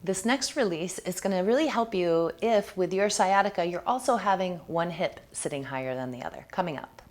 This next release is going to really help you if with your sciatica you're also having one hip sitting higher than the other. Coming up.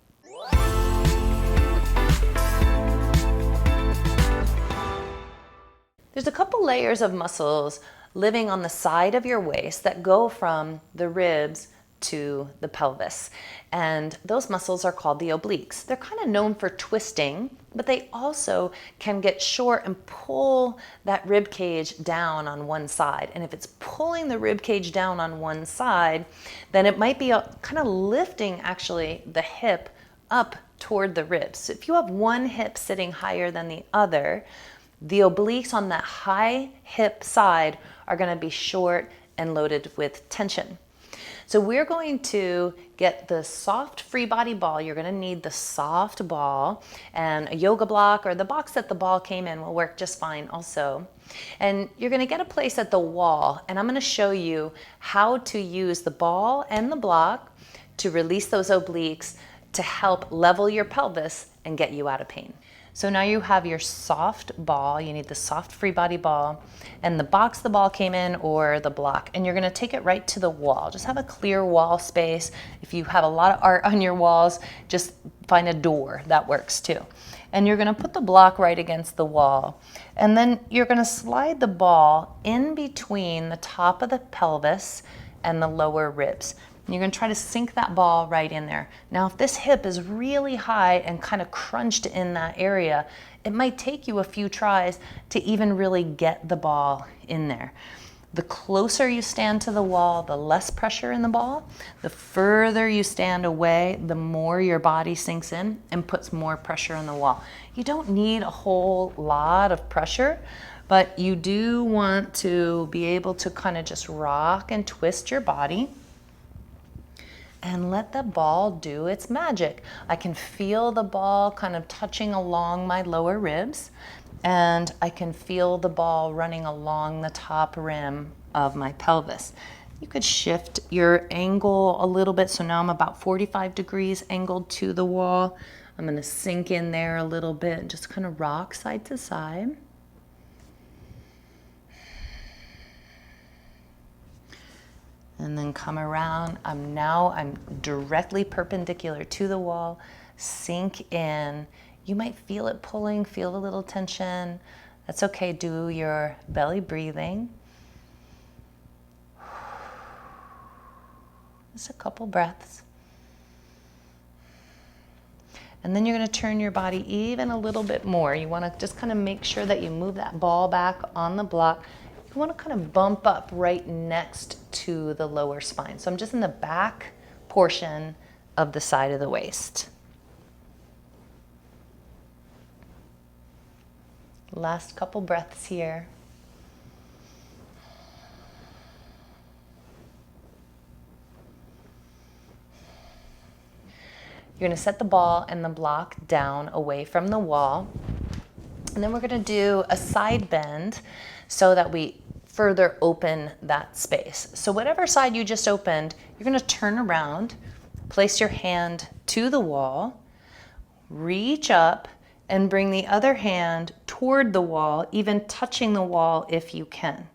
There's a couple layers of muscles living on the side of your waist that go from the ribs to the pelvis. And those muscles are called the obliques. They're kind of known for twisting, but they also can get short and pull that rib cage down on one side. And if it's pulling the rib cage down on one side, then it might be kind of lifting actually the hip up toward the ribs. So if you have one hip sitting higher than the other, the obliques on that high hip side are going to be short and loaded with tension. So we're going to get the soft FreeBody ball. You're going to need the soft ball, and a yoga block or the box that the ball came in will work just fine also. And you're going to get a place at the wall, and I'm going to show you how to use the ball and the block to release those obliques to help level your pelvis and get you out of pain. So now you have your soft ball, you need the soft FreeBody ball, and the box the ball came in or the block, and you're gonna take it right to the wall. Just have a clear wall space. If you have a lot of art on your walls, just find a door, that works too. And you're gonna put the block right against the wall, and then you're gonna slide the ball in between the top of the pelvis and the lower ribs. You're going to try to sink that ball right in there. Now, if this hip is really high and kind of crunched in that area, it might take you a few tries to even really get the ball in there. The closer you stand to the wall, the less pressure in the ball. The further you stand away, the more your body sinks in and puts more pressure on the wall. You don't need a whole lot of pressure, but you do want to be able to kind of just rock and twist your body and let the ball do its magic. I can feel the ball kind of touching along my lower ribs, and I can feel the ball running along the top rim of my pelvis. You could shift your angle a little bit, so now I'm about 45 degrees angled to the wall. I'm gonna sink in there a little bit and just kind of rock side to side. And then come around. I'm directly perpendicular to the wall. Sink in. You might feel it pulling, feel a little tension. That's okay. Do your belly breathing. Just a couple breaths. And then you're going to turn your body even a little bit more. You want to just kind of make sure that you move that ball back on the block. You want to kind of bump up right next to the lower spine. So I'm just in the back portion of the side of the waist. Last couple breaths here. You're going to set the ball and the block down away from the wall. And then we're going to do a side bend so that we further open that space. So whatever side you just opened, you're going to turn around, place your hand to the wall, reach up, and bring the other hand toward the wall, even touching the wall if you can.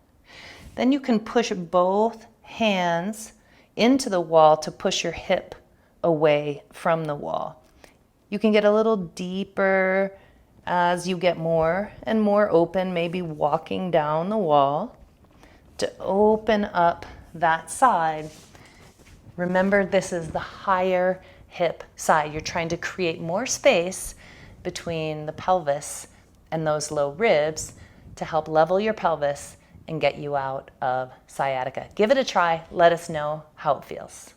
Then you can push both hands into the wall to push your hip away from the wall. You can get a little deeper as you get more and more open, maybe walking down the wall to open up that side. Remember, this is the higher hip side. You're trying to create more space between the pelvis and those low ribs to help level your pelvis and get you out of sciatica. Give it a try. Let us know how it feels.